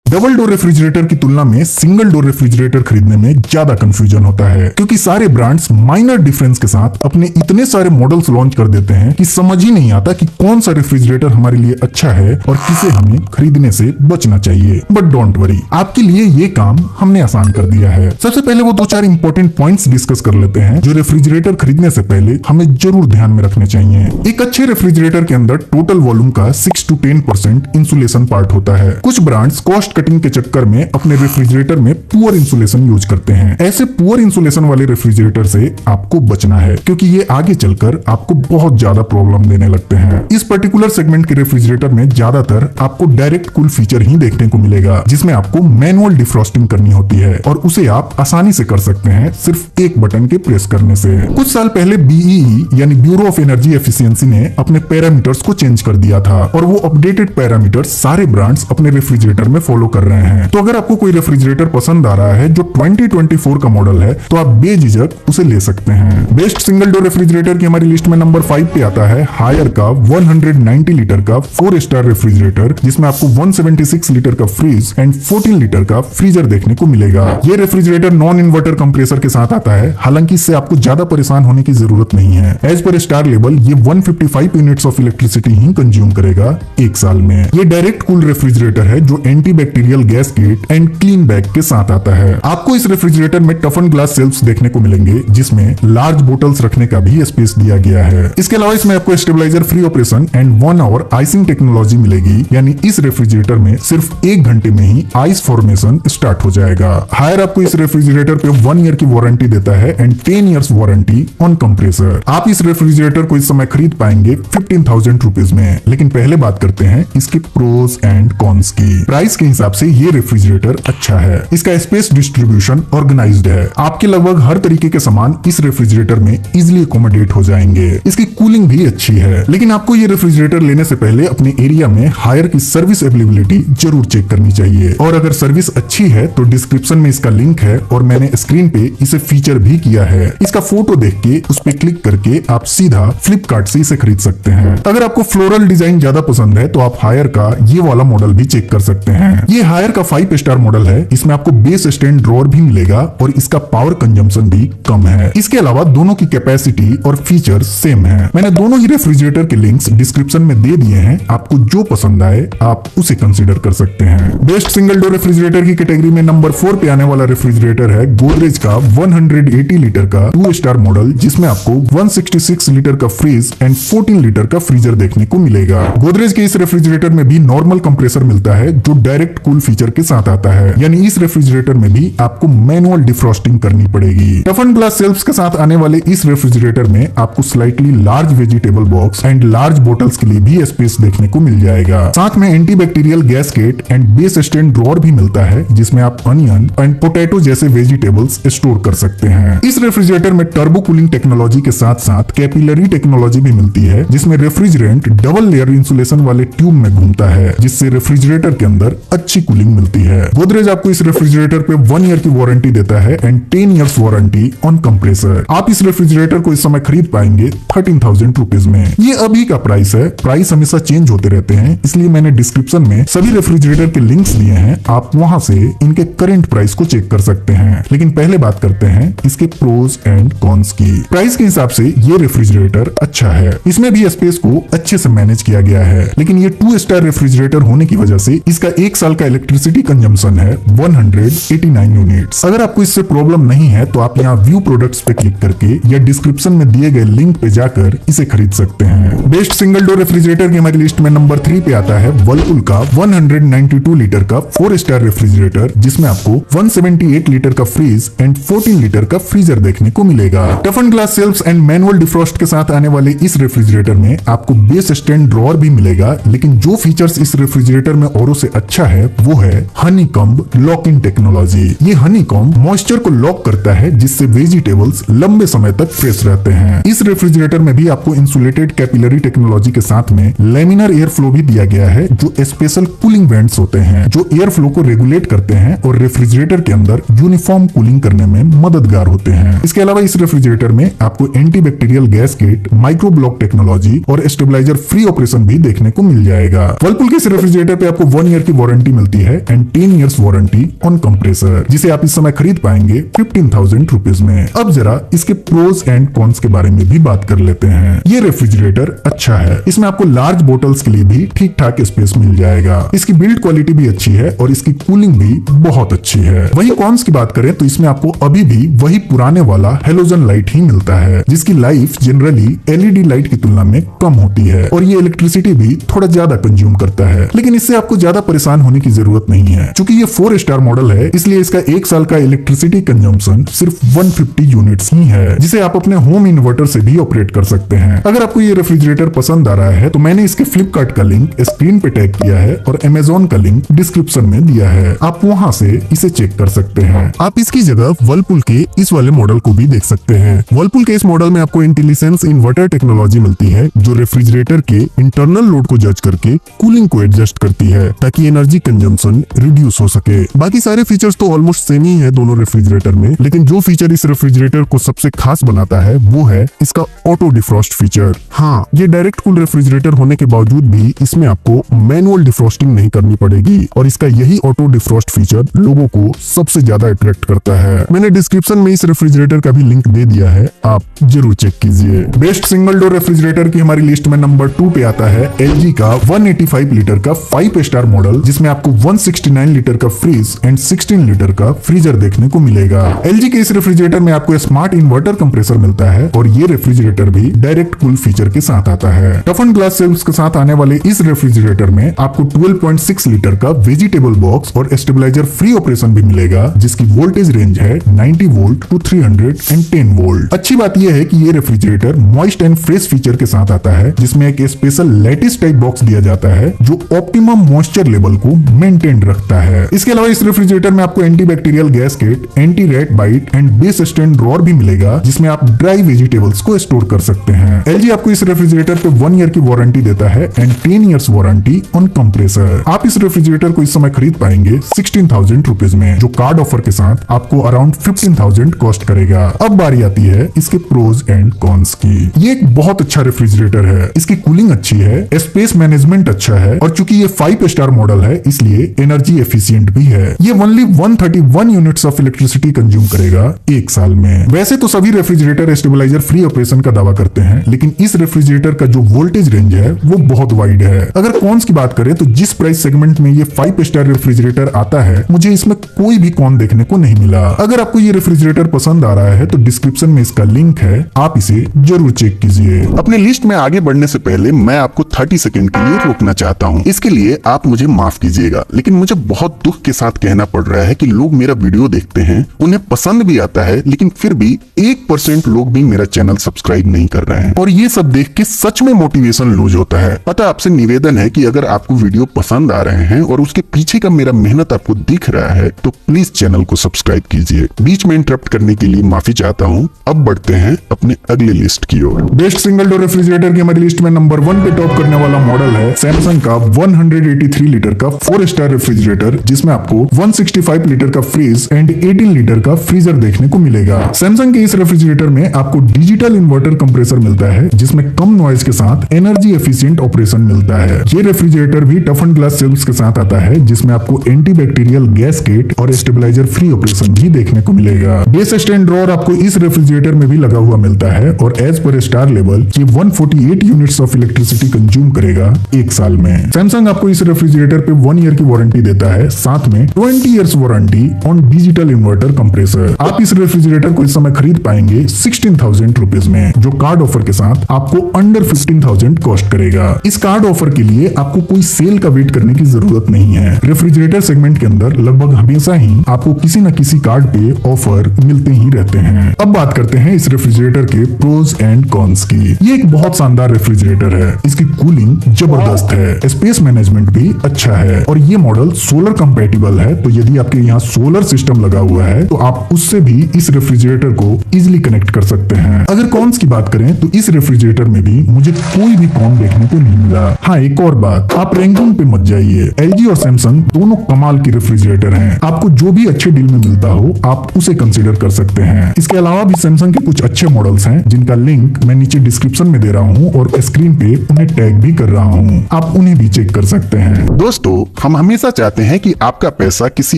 Double door refrigerator की तुलना में सिंगल डोर रेफ्रिजरेटर खरीदने में ज्यादा कंफ्यूजन होता है, क्योंकि सारे ब्रांड्स माइनर डिफरेंस के साथ अपने इतने सारे मॉडल्स लॉन्च कर देते हैं कि समझ ही नहीं आता कि कौन सा रेफ्रिजरेटर हमारे लिए अच्छा है और किसे हमें खरीदने से बचना चाहिए। बट डोंट वरी, आपके लिए ये काम हमने आसान कर दिया है। सबसे पहले वो 2-4 इंपॉर्टेंट पॉइंट्स डिस्कस कर लेते हैं जो रेफ्रिजरेटर खरीदने से पहले हमें जरूर ध्यान में रखने चाहिए। एक अच्छे रेफ्रिजरेटर के अंदर टोटल वॉल्यूम का 6 to 10% इंसुलेशन पार्ट होता है। कुछ ब्रांड्स कॉस्ट कटिंग के चक्कर में अपने रेफ्रिजरेटर में पुअर इंसुलेशन यूज करते हैं। ऐसे पुअर इंसुलेशन वाले रेफ्रिजरेटर से आपको बचना है, क्योंकि ये आगे चलकर आपको बहुत ज्यादा प्रॉब्लम देने लगते हैं। इस पर्टिकुलर सेगमेंट के रेफ्रिजरेटर में ज्यादातर आपको डायरेक्ट कूल फीचर ही देखने को मिलेगा, जिसमें आपको मैनुअल डिफ्रॉस्टिंग करनी होती है और उसे आप आसानी से कर सकते हैं सिर्फ एक बटन के प्रेस करने से। कुछ साल पहले BEE यानी ब्यूरो ऑफ एनर्जी एफिशिएंसी ने अपने पैरामीटर्स को चेंज कर दिया था और वो अपडेटेड पैरामीटर्स सारे ब्रांड्स अपने रेफ्रिजरेटर में फॉलो कर रहे हैं। तो अगर आपको कोई रेफ्रिजरेटर पसंद आ रहा है जो 2024 का मॉडल है, तो आप बेझिझक उसे ले सकते हैं। बेस्ट सिंगल डोर रेफ्रिजरेटर की हमारी लिस्ट में नंबर 5 पे आता है हायर का 190 लीटर का 4 स्टार रेफ्रिजरेटर, जिसमें आपको 176 लीटर का फ्रिज एंड 14 लीटर का फ्रीजर देखने को मिलेगा। ये रेफ्रिजरेटर नॉन इन्वर्टर कंप्रेसर के साथ आता है, हालांकि इससे आपको ज्यादा परेशान होने की जरूरत नहीं है। एज पर स्टार लेवल ये 155 units of electricity he consume करेगा एक साल में। ये डायरेक्ट कूल रेफ्रिजरेटर है जो anti bacterial gasket and clean bag के साथ आता है। आपको इस रेफ्रिजरेटर में टफन ग्लास शेल्फ्स देखने को मिलेंगे, जिसमें लार्ज बोटल्स रखने का भी स्पेस दिया गया है। इसके अलावा इसमें आपको stabiliser free operation and 1 hour icing technology मिलेगी, यानी इस रेफ्रिजरेटर में सिर्फ 1 घंटे में ही आइस फॉर्मेशन स्टार्ट हो जाएगा। हायर आपको इस रेफ्रिजरेटर पे 1 ईयर की वारंटी देता है and 10 years warranty on compressor. आप इस रेफ्रिजरेटर को इस समय खरीद पाएंगे 15,000 रुपीज में। लेकिन पहले बात करते हैं इसके प्रोज एंड कॉन्स की। प्राइस के हिसाब से ये रेफ्रिजरेटर अच्छा है। इसका स्पेस डिस्ट्रीब्यूशन ऑर्गेनाइज्ड है। आपके लगभग हर तरीके के सामान इस रेफ्रिजरेटर में इजिली अकोमोडेट हो जाएंगे। इसकी कूलिंग भी अच्छी है। लेकिन आपको ये रेफ्रिजरेटर लेने से पहले अपने एरिया में हायर की सर्विस अवेलेबिलिटी जरूर चेक करनी चाहिए, और अगर सर्विस अच्छी है तो डिस्क्रिप्शन में इसका लिंक है और मैंने स्क्रीन पे इसे फीचर भी किया है। इसका फोटो देख के उस पे क्लिक करके आप सीधा फ्लिपकार्ट से इसे खरीद सकते हैं। अगर आपको फ्लोरल डिजाइन ज्यादा पसंद है तो आप हायर का ये वाला मॉडल भी चेक कर सकते हैं। ये हायर का 5 स्टार मॉडल है। इसमें आपको बेस स्टैंड ड्रॉअर भी मिलेगा और इसका पावर कंजम्पशन भी कम है। इसके अलावा दोनों की कैपेसिटी और फीचर सेम है। मैंने दोनों ही रेफ्रिजरेटर के लिंक्स डिस्क्रिप्शन में दे दिए हैं। आपको जो पसंद आए आप उसे कंसीडर कर सकते हैं। बेस्ट सिंगल डोर रेफ्रिजरेटर की कैटेगरी में नंबर 4 पे आने वाला रेफ्रिजरेटर है गोदरेज का 180 लीटर का 2 स्टार मॉडल, जिसमें आपको 166 लीटर का फ्रिज एंड 14 लीटर का फ्रीजर देखने को मिलेगा। गोदरेज के इस रेफ्रिजरेटर में भी नॉर्मल कंप्रेसर मिलता है जो डायरेक्ट कूल फीचर के साथ आता है, यानी इस रेफ्रिजरेटर में भी आपको मैनुअल डिफ्रॉस्टिंग करनी पड़ेगी। टफन ग्लास शेल्फ्स के साथ आने वाले इस रेफ्रिजरेटर में आपको slightly large vegetable box and large bottles के लिए भी स्पेस देखने को मिल जाएगा। साथ में anti bacterial gasket and base stand drawer भी मिलता है, जिसमें आप अनियन एंड पोटैटो जैसे वेजिटेबल्स स्टोर कर सकते हैं। इस रेफ्रिजरेटर में टर्बो कूलिंग टेक्नोलॉजी के साथ साथ कैपिलरी टेक्नोलॉजी भी मिलती है, जिसमें रेफ्रिजरेंट डबल लेयर इंसुलेशन वाले ट्यूब में घूमता है, जिससे रेफ्रिजरेटर के अंदर अच्छी कूलिंग मिलती है। गोदरेज आपको इस रेफ्रिजरेटर पे 1 ईयर की वारंटी देता है and 10 years warranty on compressor. आप इस रेफ्रिजरेटर को इस समय खरीद पाएंगे 13,000 रुपीज में। ये अभी का प्राइस है। प्राइस हमेशा चेंज होते रहते हैं, इसलिए मैंने डिस्क्रिप्शन में सभी रेफ्रिजरेटर के लिंक्स दिए हैं। आप वहां से इनके करंट प्राइस को चेक कर सकते हैं। लेकिन पहले बात करते हैं इसके प्रोज एंड कॉन्स की। प्राइस के हिसाब से ये रेफ्रिजरेटर अच्छा है। इसमें भी स्पेस को अच्छे से मैनेज किया गया है। लेकिन ये 2 स्टार रेफ्रिजरेटर होने की वजह से इसका 1 साल का इलेक्ट्रिसिटी कंजम्पशन है 189 यूनिट्स। अगर आपको इससे प्रॉब्लम नहीं है तो आप यहाँ व्यू प्रोडक्ट्स पे क्लिक करके या डिस्क्रिप्शन में दिए गए लिंक पे जाकर इसे खरीद सकते हैं। बेस्ट सिंगल डोर रेफ्रिजरेटर की हमारी लिस्ट में नंबर 3 पे आता है वर्लपूल का 192 लीटर का 4 स्टार रेफ्रिजरेटर, जिसमें आपको 178 लीटर का फ्रीज एंड 14 लीटर का फ्रीजर देखने को मिलेगा। टफन glass shelves and manual defrost के साथ आने वाले इस रेफ्रिजरेटर में आपको बेस स्टैंड ड्रॉअर भी मिलेगा, लेकिन जो फीचर्स इस रेफ्रिजरेटर में औरों से अच्छा है वो है हनीकॉम्ब लॉक इन टेक्नोलॉजी। ये हनीकॉम्ब मॉइस्चर को लॉक करता है, जिससे वेजिटेबल्स लंबे समय तक फ्रेश रहते हैं। इस रेफ्रिजरेटर में भी आपको इंसुलेटेड कैपिलरी टेक्नोलॉजी के साथ में लैमिनर एयर फ्लो भी दिया गया है, जो स्पेशल कूलिंग वेंट्स होते हैं जो एयर फ्लो को रेगुलेट करते हैं और रेफ्रिजरेटर के अंदर यूनिफॉर्म कूलिंग करने में मददगार होते हैं। इसके अलावा इस रेफ्रिजरेटर में आपको anti bacterial gasket, micro block technology और स्टेबलाइजर फ्री ऑपरेशन भी देखने को मिल जाएगा। वर्लपूल के इस रेफ्रिजरेटर पे आपको 1 ईयर की वारंटी मिलती है and 10 years warranty on compressor, जिसे आप इस समय खरीद पाएंगे 15,000 रुपीज में। अब जरा इसके प्रोज एंड कॉन्स के बारे में भी बात कर लेते हैं। ये रेफ्रिजरेटर अच्छा है, इसमें आपको लार्ज बोटल्स के लिए भी ठीक ठाक स्पेस मिल जाएगा। इसकी बिल्ड क्वालिटी भी अच्छी है और इसकी कूलिंग भी बहुत अच्छी है। वहीं कॉन्स की बात करें तो इसमें आपको अभी भी वही पुराने वाला हेलोजन लाइट ही मिलता है, जिसकी लाइफ जनरली एलईडी लाइट की तुलना में कम होती है और ये इलेक्ट्रिसिटी भी थोड़ा ज्यादा कंज्यूम करता है। लेकिन इससे आपको ज्यादा परेशान होने की जरूरत नहीं है, क्योंकि ये 4 स्टार मॉडल है, इसलिए इसका 1 साल का इलेक्ट्रिसिटी कंजम्पशन सिर्फ 150 यूनिट्स ही है, जिसे आप अपने होम इन्वर्टर से भी ऑपरेट कर सकते हैं। अगर आपको ये रेफ्रिजरेटर पसंद आ रहा है तो मैंने इसके फ्लिपकार्ट का लिंक स्क्रीन पे टैग किया है और अमेजोन का लिंक डिस्क्रिप्शन में दिया है, आप वहां से इसे चेक कर सकते हैं। आप इसकी जगह वर्लपूल के इस वाले मॉडल को भी देख सकते हैं। वर्लपूल के इस मॉडल में आपको इंटेलिजेंस इन्वर्टर टेक्नोलॉजी मिलती है, जो रेफ्रिजरेटर के इंटरनल लोड को जज करके कूलिंग को एडजस्ट करती है ताकि एनर्जी कंजम्पशन रिड्यूस हो सके। बाकी सारे फीचर्स तो ऑलमोस्ट सेम ही है दोनों रेफ्रिजरेटर में, लेकिन जो फीचर इस रेफ्रिजरेटर को सबसे खास बनाता है वो है इसका ऑटो डिफ्रॉस्ट फीचर। हाँ, ये डायरेक्ट कूल रेफ्रिजरेटर होने के बावजूद भी इसमें आपको मैनुअल डिफ्रॉस्टिंग नहीं करनी पड़ेगी और इसका यही ऑटो डिफ्रॉस्ट फीचर लोगों को सबसे ज्यादा अट्रैक्ट करता है। मैंने डिस्क्रिप्शन में इस रेफ्रिजरेटर का भी लिंक दे दिया है, आप जरूर चेक कीजिए। बेस्ट सिंगल डोर रेफ्रिजरेटर की हमारी लिस्ट में नंबर 2 पे आता है LG का 185 लीटर का 5 स्टार मॉडल, जिसमें आपको 169 लीटर का फ्रीज एंड 16 लीटर का फ्रीजर देखने को मिलेगा। LG के इस रेफ्रिजरेटर में आपको स्मार्ट इन्वर्टर कंप्रेसर मिलता है और ये रेफ्रिजरेटर भी डायरेक्ट कूल फीचर के साथ आता है। टफन ग्लास सेल्स के साथ आने वाले इस रेफ्रिजरेटर में आपको 12.6 लीटर का वेजिटेबल बॉक्स और स्टेबलाइजर फ्री ऑपरेशन भी मिलेगा, जिसकी वोल्टेज रेंज है 90 वोल्ट टू 310 वोल्ट। अच्छी बात यह है कि ये refrigerator moist and fresh feature के साथ आता है, जिसमें एक स्पेशल लैटिस टाइप बॉक्स दिया जाता है जो ऑप्टिमम मॉइस्चर लेवल को मेंटेन रखता है। इसके अलावा इस रेफ्रिजरेटर में आपको antibacterial gasket, anti rat bite and base stand drawer भी मिलेगा, जिसमें आप ड्राई वेजिटेबल्स को स्टोर कर सकते हैं। LG आपको इस रेफ्रिजरेटर पे 1 ईयर की वारंटी देता है and 10 years warranty on compressor. आप इस रेफ्रिजरेटर को इस समय खरीद पाएंगे 16,000 रुपीज में, जो कार्ड ऑफर के साथ आपको अराउंड 15,000 कॉस्ट करेगा। अब बारी आती है इसके प्रोज एंड कॉन्स की। ये एक बहुत अच्छा रेफ्रिजरेटर है, इसकी कूलिंग अच्छी है, स्पेस मैनेजमेंट अच्छा है और चूंकि ये 5 स्टार मॉडल है इसलिए एनर्जी एफिशिएंट भी है। ये only 131 units of electricity consume करेगा 1 साल में। वैसे तो सभी रेफ्रिजरेटर स्टेबलाइजर फ्री ऑपरेशन का दावा करते हैं, लेकिन इस रेफ्रिजरेटर का जो वोल्टेज रेंज है वो बहुत वाइड है। अगर कॉन्स की बात करें तो जिस प्राइस सेगमेंट में ये 5 स्टार रेफ्रिजरेटर आता है, मुझे इसमें कोई भी कॉन देखने को नहीं मिला। अगर आपको ये रेफ्रिजरेटर पसंद आ रहा है तो डिस्क्रिप्शन में इसका लिंक है, आप इसे जरूर चेक कीजिए। अपने लिस्ट में आगे बढ़ने से पहले मैं आपको 30 सेकंड के लिए रोकना चाहता हूं। इसके लिए आप मुझे माफ कीजिएगा, लेकिन मुझे बहुत दुख के साथ कहना पड़ रहा है कि लोग मेरा वीडियो देखते हैं, उन्हें पसंद भी आता है, लेकिन फिर भी 1% लोग भी मेरा चैनल सब्सक्राइब नहीं कर रहे हैं और ये सब देख के सच में मोटिवेशन लूज होता है। अतः आपसे निवेदन है कि अगर आपको वीडियो पसंद आ रहे हैं और उसके पीछे का मेरा मेहनत आपको दिख रहा है तो प्लीज चैनल को सब्सक्राइब कीजिए। बीच में इंटरप्ट करने के लिए माफी चाहता हूँ। अब बढ़ते हैं अपने अगले लिस्ट की ओर। बेस्ट सिंगल डोर रेफ्रिजरेटर की हमारी लिस्ट में नंबर 1 पे टॉप करने वाला मॉडल है सैमसंग का 183 लीटर का 4 स्टार रेफ्रिजरेटर, जिसमें आपको 165 लीटर का फ्रीज एंड 18 लीटर का फ्रीजर देखने को मिलेगा। सैमसंग के इस रेफ्रिजरेटर में आपको डिजिटल इन्वर्टर कंप्रेसर मिलता है, जिसमें कम नॉइज के साथ एनर्जी एफिशिएंट ऑपरेशन मिलता है। ये रेफ्रिजरेटर भी टफन ग्लास सेल्स के साथ आता है, जिसमें आपको एंटीबैक्टीरियल गैसकेट और स्टेबलाइजर फ्री ऑपरेशन भी देखने को मिलेगा। बेस स्टैंड ड्रॉअर आपको इस रेफ्रिजरेटर में भी लगा हुआ मिलता है और एज पर स्टार लेवल ये 148 यूनिट्स ऑफ इलेक्ट्रिसिटी कंज्यूम करेगा 1 साल में। सैमसंग आपको इस रेफ्रिजरेटर पे 1 ईयर की वारंटी देता है, साथ में 20 years warranty on digital inverter compressor. आप इस रेफ्रिजरेटर को इस समय खरीद पाएंगे 16,000 रुपीज में, जो कार्ड ऑफर के साथ आपको अंडर 15,000 कॉस्ट करेगा। इस कार्ड ऑफर के लिए आपको कोई सेल का वेट करने की जरूरत नहीं है। रेफ्रिजरेटर सेगमेंट के अंदर लगभग हमेशा ही आपको किसी न किसी कार्ड पे ऑफर मिलते ही रहते हैं। अब बात करते हैं इस रेफ्रिजरेटर के प्रोज एंड कॉन्स की। ये एक बहुत शानदार रेफ्रिजरेटर है, इसकी कूलिंग जबरदस्त है, स्पेस मैनेजमेंट भी अच्छा है और ये मॉडल सोलर कंपैटिबल है, तो यदि आपके यहाँ सोलर सिस्टम लगा हुआ है तो आप उससे भी इस रेफ्रिजरेटर को इजिली कनेक्ट कर सकते हैं। अगर कॉन्स की बात करें तो इस रेफ्रिजरेटर में भी मुझे कोई भी कॉन देखने को नहीं मिला। हाँ, एक और बात, आप रैंकिंग पे मत जाइए। LG और सैमसंग दोनों कमाल की रेफ्रिजरेटर हैं, आपको जो भी अच्छे डील में मिलता हो आप उसे कंसीडर कर सकते हैं। इसके अलावा भी सैमसंग के कुछ अच्छे मॉडल्स हैं जिनका लिंक मैं नीचे डिस्क्रिप्शन में दे रहा हूँ और स्क्रीन पे उन्हें टैग भी कर रहा हूँ, आप उन्हें भी चेक कर सकते हैं। दोस्तों, हम हमेशा चाहते हैं कि आपका पैसा किसी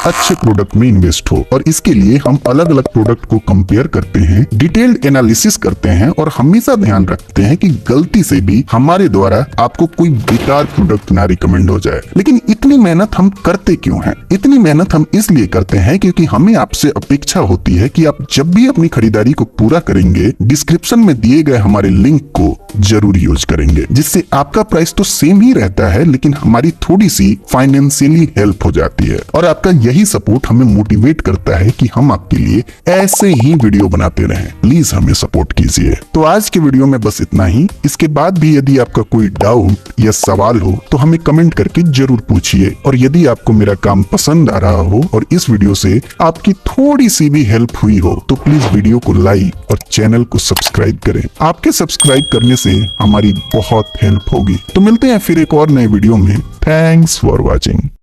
अच्छे प्रोडक्ट में इन्वेस्ट हो, और इसके लिए हम अलग अलग प्रोडक्ट को कंपेयर करते हैं, डिटेल्ड एनालिसिस करते हैं और हमेशा ध्यान रखते हैं कि गलती से भी हमारे द्वारा आपको कोई बेकार प्रोडक्ट ना रिकमेंड हो जाए। लेकिन इतनी मेहनत हम करते क्यों हैं? इतनी मेहनत हम इसलिए करते हैं क्योंकि हमें आपसे अपेक्षा होती है कि आप जब भी अपनी खरीदारी को पूरा करेंगे, डिस्क्रिप्शन में दिए गए हमारे लिंक को जरूर यूज करेंगे, जिससे आपका प्राइस तो सेम ही रहता है लेकिन हमारी थोड़ी सी फाइनेंशियली हेल्प हो जाती है। और आपका यही सपोर्ट हमें मोटिवेट करता है कि हम आपके लिए ऐसे ही वीडियो बनाते रहें। प्लीज हमें सपोर्ट कीजिए। तो आज के वीडियो में बस इतना ही। इसके बाद भी यदि आपका कोई डाउट या सवाल हो तो हमें कमेंट करके जरूर पूछिए, और यदि आपको मेरा काम पसंद आ रहा हो और इस वीडियो से आपकी थोड़ी सी भी हेल्प हुई हो तो प्लीज वीडियो को लाइक और चैनल को सब्सक्राइब करें। आपके सब्सक्राइब करने से हमारी बहुत हेल्प होगी। तो मिलते हैं फिर एक और नए वीडियो में। Thanks for watching.